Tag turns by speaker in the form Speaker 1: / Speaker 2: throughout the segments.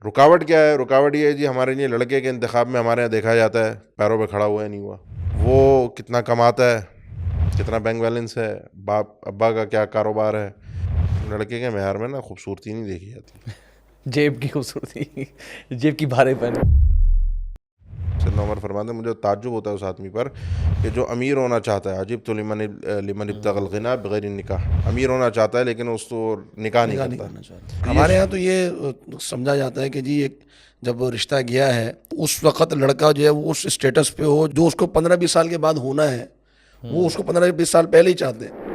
Speaker 1: رکاوٹ کیا ہے؟ رکاوٹ یہ ہے جی ہمارے لیے لڑکے کے انتخاب میں ہمارے یہاں دیکھا جاتا ہے پیروں پہ کھڑا ہوا ہے نہیں ہوا، وہ کتنا کماتا ہے، کتنا بینک بیلنس ہے، باپ ابا کا کیا کاروبار ہے۔ لڑکے کے معیار میں نا خوبصورتی نہیں دیکھی جاتی،
Speaker 2: جیب کی خوبصورتی، جیب کی بھارے پن۔
Speaker 1: سیدنا عمر فرماتے ہیں مجھے تعجب ہوتا ہے اس آدمی پر کہ جو امیر ہونا چاہتا ہے، عجبت لمن ابتغى الغنى بغیر نکاح، امیر ہونا چاہتا ہے لیکن اس کو نکاح نہیں
Speaker 3: نگاہ نہیں
Speaker 1: کرتا۔
Speaker 3: کرنا چاہتا۔ ہمارے یہاں تو یہ سمجھا جاتا ہے کہ جی ایک جب رشتہ گیا ہے اس وقت لڑکا جو ہے وہ اس اسٹیٹس پہ ہو جو اس کو 15-20 سال کے بعد ہونا ہے، وہ اس کو 15-20 سال پہلے ہی چاہتے ہیں۔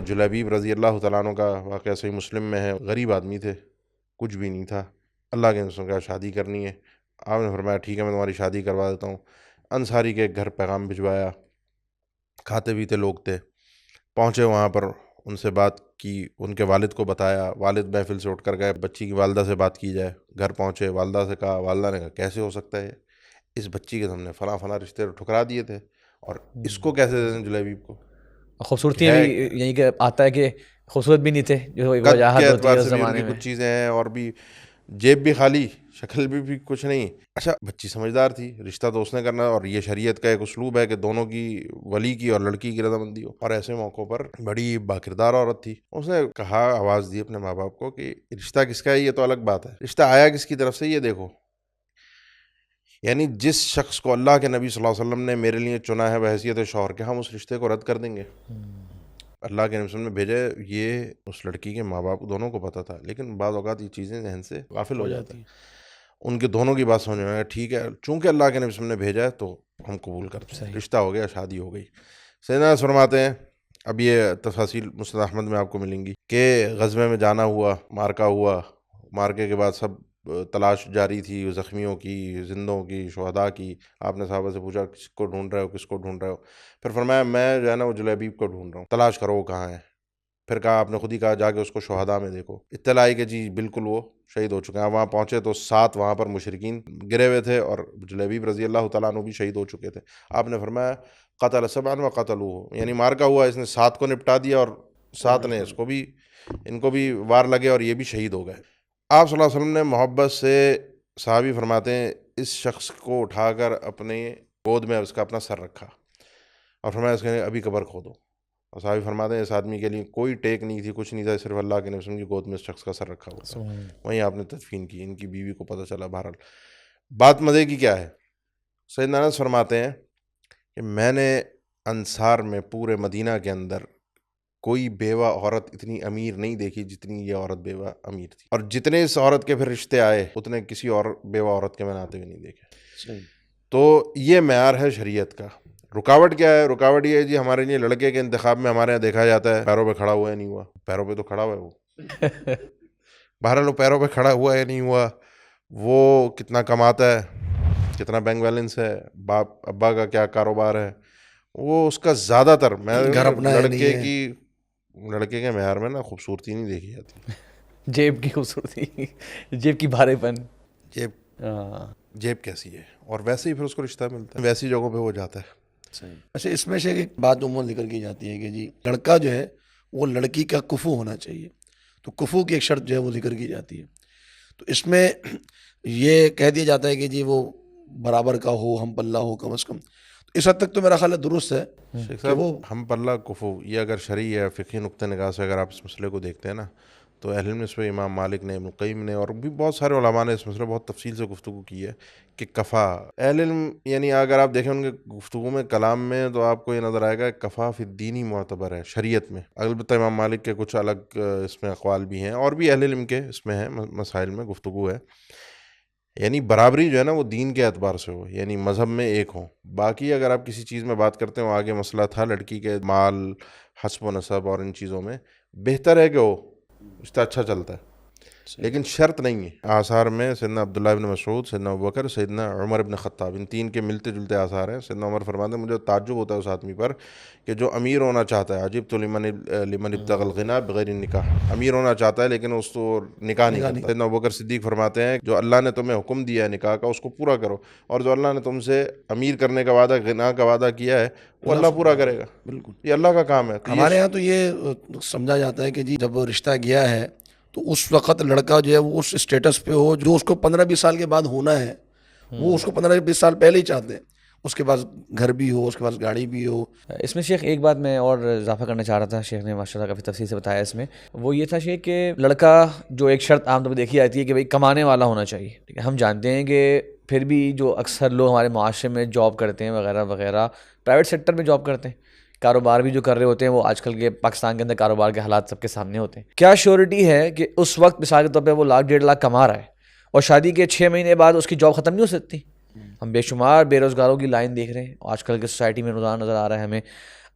Speaker 1: جلیبیب رضی اللہ تعالیٰ عنہ کا واقعہ صحیح مسلم میں ہے، غریب آدمی تھے، کچھ بھی نہیں تھا، اللہ کے رسول کا شادی کرنی ہے، آپ نے فرمایا ٹھیک ہے میں تمہاری شادی کروا دیتا ہوں۔ انصاری کے گھر پیغام بھجوایا، کھاتے پیتے لوگ تھے، پہنچے وہاں پر، ان سے بات کی، ان کے والد کو بتایا، والد محفل سے اٹھ کر گئے بچی کی والدہ سے بات کی جائے، گھر پہنچے والدہ سے کہا، والدہ نے کہا کیسے ہو سکتا ہے، اس بچی کے ہم نے فلاں فلاں رشتے ٹھکرا دیے تھے اور اس کو کیسے دے دیں جلیبیب کو،
Speaker 2: خوبصورتی
Speaker 1: ہے
Speaker 2: بھی یہی کہ آتا ہے کہ خوبصورت بھی نہیں تھے جو
Speaker 1: قد کے
Speaker 2: وجاہت ہوتی
Speaker 1: اعتبار
Speaker 2: ہے اس
Speaker 1: سے بھی ان کی
Speaker 2: زمانے میں۔
Speaker 1: کچھ چیزیں ہیں اور بھی جیب بھی خالی، شکل بھی کچھ نہیں۔ اچھا بچی سمجھدار تھی، رشتہ تو اس نے کرنا اور یہ شریعت کا ایک اسلوب ہے کہ دونوں کی، ولی کی اور لڑکی کی رضامندی ہو، اور ایسے موقعوں پر بڑی باکردار عورت تھی، اس نے کہا، آواز دی اپنے ماں باپ کو کہ رشتہ کس کا ہے یہ تو الگ بات ہے، رشتہ آیا کس کی طرف سے یہ دیکھو۔ یعنی جس شخص کو اللہ کے نبی صلی اللہ علیہ وسلم نے میرے لیے چنا ہے بحیثیت شوہر کے، ہم اس رشتے کو رد کر دیں گے؟ اللہ کے نبی صلی اللہ علیہ وسلم نے بھیجا، یہ اس لڑکی کے ماں باپ دونوں کو پتہ تھا، لیکن بعض اوقات یہ چیزیں ذہن سے غافل ہو جاتی ہیں، ان کے دونوں کی بات سمجھ میں آیا، ٹھیک ہے چونکہ اللہ کے نبی صلی اللہ علیہ وسلم نے بھیجا ہے تو ہم قبول کرتے ہیں، رشتہ ہو گیا، شادی ہو گئی۔ سیدنا انس فرماتے ہیں، اب یہ تفاصیل مسند احمد میں آپ کو ملیں گی کہ غزوے میں جانا ہوا، مارکا ہوا، مارکے کے بعد سب تلاش جاری تھی، زخمیوں کی، زندوں کی، شہداء کی، آپ نے صحابہ سے پوچھا کس کو ڈھونڈ رہے ہو، کس کو ڈھونڈ رہے ہو، پھر فرمایا میں جو ہے نا وہ جلیبیب کو ڈھونڈ رہا ہوں، تلاش کرو وہ کہاں ہے، پھر کہا آپ نے خود ہی کہا جا کے اس کو شہداء میں دیکھو، اطلاع آئی کہ جی بالکل وہ شہید ہو چکے ہیں۔ وہاں پہنچے تو 7 وہاں پر مشرکین گرے ہوئے تھے اور جلیبیب رضی اللہ تعالیٰ عنہ بھی شہید ہو چکے تھے۔ آپ نے فرمایا قتل 7 و قتلوہ، یعنی مارکا ہوا، اس نے 7 کو نپٹا دیا اور 7 نے اس کو بھی، ان کو بھی وار لگے اور یہ بھی شہید ہو گئے۔ آپ صلی اللہ علیہ وسلم نے محبت سے، صحابی فرماتے ہیں، اس شخص کو اٹھا کر اپنے گود میں اس کا اپنا سر رکھا اور فرمایا اس کے ابھی قبر کھودو، اور صحابی فرماتے ہیں اس آدمی کے لیے کوئی ٹیک نہیں تھی، کچھ نہیں تھا، صرف اللہ کے نبی صلی اللہ علیہ وسلم کی گود میں اس شخص کا سر رکھا ہوا تھا، وہیں آپ نے تدفین کی، ان کی بیوی کو پتہ چلا۔ بہرحال بات مزے کی کیا ہے، سیدنا انس فرماتے ہیں کہ میں نے انصار میں پورے مدینہ کے اندر کوئی بیوہ عورت اتنی امیر نہیں دیکھی جتنی یہ عورت بیوہ امیر تھی، اور جتنے اس عورت کے پھر رشتے آئے اتنے کسی اور بیوہ عورت کے میں نے آتے ہوئے نہیں دیکھے۔ تو یہ معیار ہے شریعت کا۔ رکاوٹ کیا ہے؟ رکاوٹ یہ ہے جی ہمارے لیے لڑکے کے انتخاب میں ہمارے یہاں دیکھا جاتا ہے پیروں پہ کھڑا ہوا ہے نہیں ہوا، پیروں پہ تو کھڑا ہوا ہے وہ، بہرحال وہ پیروں پہ کھڑا ہوا ہے نہیں ہوا، وہ کتنا کماتا ہے، کتنا بینک بیلنس ہے، باپ ابا کا کیا کاروبار ہے، وہ اس کا زیادہ تر، میں
Speaker 3: گھر اپنا ہے نہیں ہے،
Speaker 1: لڑکے کے معیار میں نا خوبصورتی نہیں دیکھی جاتی،
Speaker 2: جیب کی خوبصورتی، جیب کی بھارے پن،
Speaker 1: جیب کیسی ہے، اور ویسے ہی پھر اس کو رشتہ ملتا ہے، ویسی جگہوں پہ وہ جاتا ہے۔
Speaker 3: اچھا اس میں سے ایک بات عموماً ذکر کی جاتی ہے کہ جی لڑکا جو ہے وہ لڑکی کا کفو ہونا چاہیے، تو کفو کی ایک شرط جو ہے وہ ذکر کی جاتی ہے، تو اس میں یہ کہہ دیا جاتا ہے کہ جی وہ برابر کا ہو، ہم پلہ ہو کم از کم، تو اس حد تک تو میرا خیال ہے درست ہے
Speaker 1: شیخ
Speaker 3: کہ
Speaker 1: صاحب
Speaker 3: وہ
Speaker 1: ہم پلہ کفو، یہ اگر شرعی ہے، فقہی نقطہ نگاہ سے اگر آپ اس مسئلے کو دیکھتے ہیں نا، تو اہل علم نے اس پہ امام مالک نے، ابن القیم نے اور بھی بہت سارے علماء نے اس مسئلے بہت تفصیل سے گفتگو کی ہے کہ کفا، اہل علم یعنی اگر آپ دیکھیں ان کے گفتگو میں، کلام میں، تو آپ کو یہ نظر آئے گا کہ کفا فی الدینی معتبر ہے شریعت میں، البتہ امام مالک کے کچھ الگ اس میں اقوال بھی ہیں اور بھی اہل علم کے اس میں ہیں، مسائل میں گفتگو ہے، یعنی برابری جو ہے نا وہ دین کے اعتبار سے ہو، یعنی مذہب میں ایک ہوں، باقی اگر آپ کسی چیز میں بات کرتے ہو، آگے مسئلہ تھا لڑکی کے مال، حسب و نسب اور ان چیزوں میں، بہتر ہے کہ ہو، رشتہ اچھا چلتا ہے، لیکن شرط نہیں ہے۔ آثار میں سیدنا عبداللہ ابن مسعود، سیدنا ابوبکر، سیدنا عمر ابن خطاب، ان تین کے ملتے جلتے آثار ہیں۔ سیدنا عمر فرماتے ہیں مجھے تعجب ہوتا ہے اس آدمی پر کہ جو امیر ہونا چاہتا ہے، عجبت لمن ابتغى الغنى بغیر نکاح، امیر ہونا چاہتا ہے لیکن اس کو نکاح نہیں کرتا۔ سیدنا ابوبکر صدیق فرماتے ہیں جو اللہ نے تمہیں حکم دیا ہے نکاح کا اس کو پورا کرو، اور جو اللہ نے تم سے امیر کرنے کا وعدہ، غنا کا وعدہ کیا ہے، وہ اللہ پورا کرے گا،
Speaker 3: بالکل
Speaker 1: یہ اللہ کا کام ہے۔
Speaker 3: ہمارے یہاں تو یہ سمجھا جاتا ہے کہ جی جب رشتہ گیا ہے تو اس وقت لڑکا جو ہے وہ اس اسٹیٹس پہ ہو جو اس کو 15-20 سال کے بعد ہونا ہے، وہ اس کو 15-20 سال پہلے ہی چاہتے ہیں، اس کے پاس گھر بھی ہو، اس کے پاس گاڑی بھی ہو.
Speaker 2: اس میں شیخ ایک بات میں اور اضافہ کرنا چاہ رہا تھا، شیخ نے ماشاء اللہ کافی تفصیل سے بتایا اس میں، وہ یہ تھا شیخ کہ لڑکا جو ایک شرط عام طور پہ دیکھی جاتی ہے کہ بھائی کمانے والا ہونا چاہیے. ٹھیک ہے، ہم جانتے ہیں کہ پھر بھی جو اکثر لوگ ہمارے معاشرے میں جاب کرتے ہیں وغیرہ وغیرہ، پرائیویٹ سیکٹر میں جاب کرتے ہیں، کاروبار بھی جو کر رہے ہوتے ہیں، وہ آج کل کے پاکستان کے اندر کاروبار کے حالات سب کے سامنے ہوتے ہیں. کیا شیورٹی ہے کہ اس وقت مثال کے طور پہ وہ 1,00,000-1,50,000 کما رہا ہے اور شادی کے 6 مہینے بعد اس کی جاب ختم نہیں ہو سکتی؟ ہم بے شمار بے روزگاروں کی لائن دیکھ رہے ہیں آج کل کے سوسائٹی میں، روزانہ نظر آ رہا ہے ہمیں.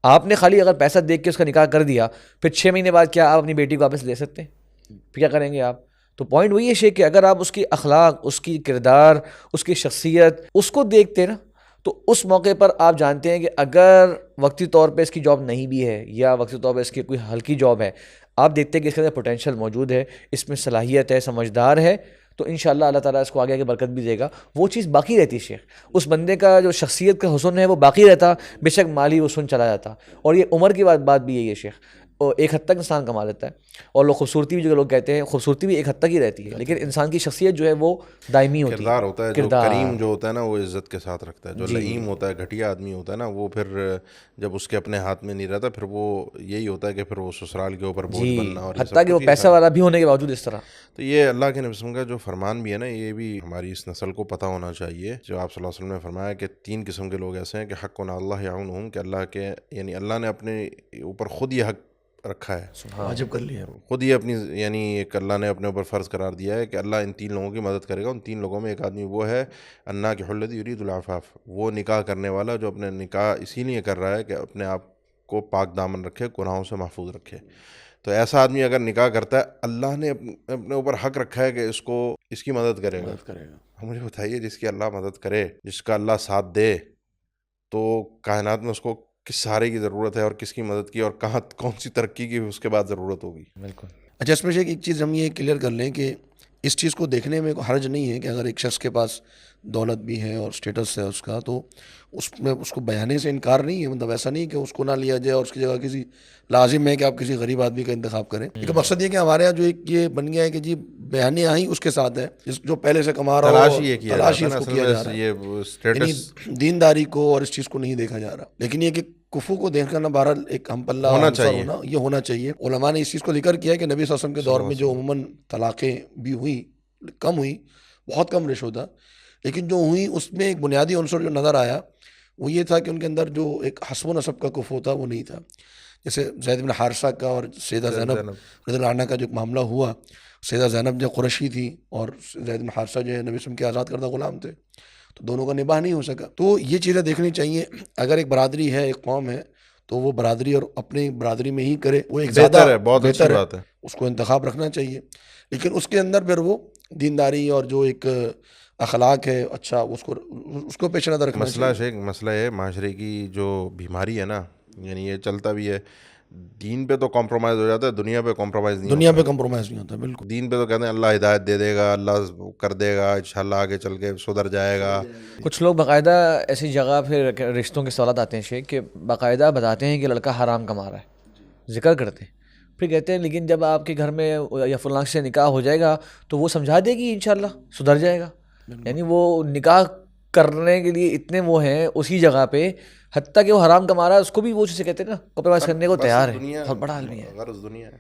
Speaker 2: آپ نے خالی اگر پیسہ دیکھ کے اس کا نکاح کر دیا، پھر 6 مہینے بعد کیا آپ اپنی بیٹی کو واپس لے سکتے ہیں؟ پھر کیا کریں گے آپ؟ تو پوائنٹ وہی ہے شیخ کہ اگر آپ اس کی اخلاق، اس کی کردار، اس کی شخصیت، اس کو دیکھتے نا، تو اس موقع پر آپ جانتے ہیں کہ اگر وقتی طور پہ اس کی جاب نہیں بھی ہے یا وقتی طور پہ اس کی کوئی ہلکی جاب ہے، آپ دیکھتے ہیں کہ اس کے اندر پوٹینشیل موجود ہے، اس میں صلاحیت ہے، سمجھدار ہے، تو انشاءاللہ اللہ تعالیٰ اس کو آگے آگے برکت بھی دے گا. وہ چیز باقی رہتی ہے شیخ، اس بندے کا جو شخصیت کا حسن ہے وہ باقی رہتا، بے شک مالی حسن چلا جاتا. اور یہ عمر کی بات بھی یہی ہے شیخ، اور ایک حد تک انسان کما لیتا ہے، اور لوگ خوبصورتی بھی جو لوگ کہتے ہیں، خوبصورتی بھی ایک حد تک ہی رہتی ہے، لیکن انسان کی شخصیت جو ہے وہ دائمی ہوتی ہے.
Speaker 1: کردار ہوتا ہے، جو کریم جو ہوتا ہے نا وہ عزت کے ساتھ رکھتا ہے. جو لئیم ہوتا ہے، گھٹیا آدمی ہوتا ہے نا، وہ پھر جب اس کے اپنے ہاتھ میں نہیں رہتا، پھر وہ یہی ہوتا ہے کہ پھر وہ سسرال کے اوپر بوجھ بننا، اور
Speaker 2: حتیٰ کہ وہ پیسہ والا بھی ہونے کے باوجود اس طرح.
Speaker 1: تو یہ اللہ کے نبی کا جو فرمان بھی ہے نا، یہ بھی ہماری اس نسل کو پتہ ہونا چاہیے. جو آپ صلی اللہ علیہ وسلم نے فرمایا کہ 3 قسم کے لوگ ایسے ہیں کہ حق اللہ یعونہم، کہ اللہ کے یعنی اللہ نے اپنے اوپر خود یہ حق رکھا ہے،
Speaker 3: واجب کر لیا،
Speaker 1: خود ہی اپنی یعنی ایک اللہ نے اپنے اوپر فرض قرار دیا ہے کہ اللہ ان 3 لوگوں کی مدد کرے گا. ان 3 لوگوں میں ایک آدمی وہ ہے الناکح الذی یرید العفاف، وہ نکاح کرنے والا جو اپنے نکاح اسی لیے کر رہا ہے کہ اپنے آپ کو پاک دامن رکھے، گناہوں سے محفوظ رکھے. تو ایسا آدمی اگر نکاح کرتا ہے، اللہ نے اپنے اوپر حق رکھا ہے کہ اس کو اس کی مدد کرے گا. مجھے بتائیے، جس کی اللہ مدد کرے، جس کا اللہ ساتھ دے، تو کائنات میں اس کو کس سہارے کی ضرورت ہے اور کس کی مدد کی، اور کہاں کون سی ترقی کی اس کے بعد ضرورت ہوگی.
Speaker 2: بالکل.
Speaker 3: اچھا، اس میں سے ایک چیز ہم یہ کلیئر کر لیں کہ اس چیز کو دیکھنے میں کوئی حرج نہیں ہے کہ اگر ایک شخص کے پاس دولت بھی ہے اور اسٹیٹس ہے اس کا، تو اس میں اس کو بیانے سے انکار نہیں ہے. مطلب ایسا نہیں کہ اس کو نہ لیا جائے اور اس کی جگہ کسی لازم ہے کہ آپ کسی غریب آدمی کا انتخاب کریں. لیکن مقصد یہ کہ ہمارے یہاں جو ایک یہ بن گیا ہے کہ جی بیانیہ ہی اس کے ساتھ ہے، جو پہلے سے کما رہا ہو، تلاشی اس کو کیا جا رہا ہے، یعنی دینداری کو اور اس چیز کو نہیں دیکھا جا رہا. لیکن یہ کہ کفو کو دیکھنا بہرحال ایک ہم پلہ ہونا یہ ہونا چاہیے. علماء نے اس چیز کو ذکر کیا ہے کہ نبی صلی اللہ علیہ وسلم کے دور میں جو عموماً طلاقیں بھی ہوئی، کم ہوئی، بہت کم ریشو تھا، لیکن جو ہوئی اس میں ایک بنیادی عنصر جو نظر آیا وہ یہ تھا کہ ان کے اندر جو ایک حسب و نسب کا کفو تھا وہ نہیں تھا. جیسے زید بن حارثہ کا اور سیدہ زینب رضی اللہ عنہ کا جو معاملہ ہوا، سیدہ زینب جو قریشی تھی اور زید بن حارثہ جو ہے نبی صلی اللہ علیہ وسلم کے آزاد کردہ غلام تھے، تو دونوں کا نباہ نہیں ہو سکا. تو یہ چیزیں دیکھنی چاہیے. اگر ایک برادری ہے، ایک قوم ہے، تو وہ برادری اور اپنی برادری میں ہی کرے، وہ ایک زیادہ
Speaker 1: بہت اچھی بات ہے،
Speaker 3: اس کو انتخاب رکھنا چاہیے. لیکن اس کے اندر پھر وہ دینداری اور جو ایک اخلاق ہے اچھا اس کو پیش نظر رکھنا
Speaker 1: مسئلہ شیخ، مسئلہ ہے معاشرے کی جو بیماری ہے نا، یعنی یہ چلتا بھی ہے. دین پہ تو کمپرومائز ہو جاتا ہے، دنیا پہ کمپرومائز نہیں،
Speaker 3: دنیا پہ کمپرومائز نہیں ہوتا. بالکل.
Speaker 1: دین پہ تو کہتے ہیں اللہ ہدایت دے دے گا، اللہ کر دے گا، انشاءاللہ آگے چل کے سدھر جائے گا.
Speaker 2: کچھ لوگ باقاعدہ ایسی جگہ پھر رشتوں کے سوالات آتے ہیں شیخ کہ باقاعدہ بتاتے ہیں کہ لڑکا حرام کما رہا ہے، ذکر کرتے ہیں، پھر کہتے ہیں لیکن جب آپ کے گھر میں یا فلاں سے نکاح ہو جائے گا تو وہ سمجھا دے گی انشاءاللہ سدھر جائے گا. یعنی وہ نکاح کرنے کے لیے اتنے وہ ہیں اسی جگہ پہ، حتیٰ کہ وہ حرام کما رہا ہے اس کو بھی وہ چیزیں کہتے ہیں نا کمپرومائز کرنے کو تیار ہے. بہت بڑا عالمی ہے.
Speaker 1: غرض دنیا ہے.